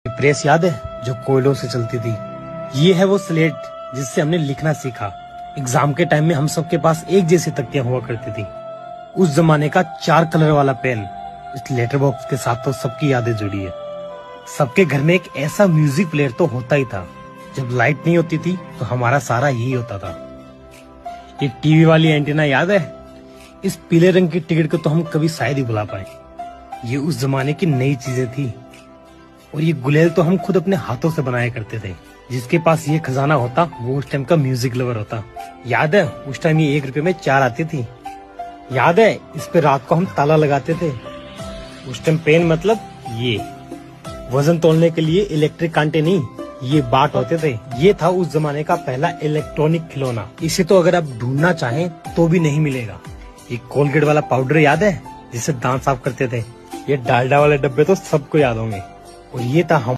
Press याद है जो कोयलों से चलती थी? ये है वो स्लेट जिससे हमने लिखना सीखा। एग्जाम के टाइम में हम सबके पास एक जैसी तख्तियां हुआ करती थी। उस जमाने का 4 कलर वाला पेन, इस लेटर बॉक्स के साथ तो सबकी यादें जुड़ी है। सबके घर में एक ऐसा म्यूजिक प्लेयर तो होता ही था। जब लाइट नहीं होती थी तो हमारा सारा यही होता था। ये टीवी वाली एंटीना याद है? इस पीले रंग की टिकट को तो हम कभी शायद ही भुला पाए। ये उस जमाने की नई चीजें थी। और ये गुलेल तो हम खुद अपने हाथों से बनाया करते थे। जिसके पास ये खजाना होता वो उस टाइम का म्यूजिक लवर होता। याद है उस टाइम ये 1 रुपए में 4 आती थी। याद है इस पे रात को हम ताला लगाते थे। उस टाइम पेन मतलब ये वजन तोलने के लिए इलेक्ट्रिक कांटे नहीं, ये बाट होते थे। ये था उस जमाने का पहला इलेक्ट्रॉनिक खिलौना। इसे तो अगर आप ढूंढना चाहें तो भी नहीं मिलेगा। ये कोलगेट वाला पाउडर याद है जिससे दांत साफ करते थे? ये डालडा वाले डब्बे तो सबको याद होंगे। और ये था हम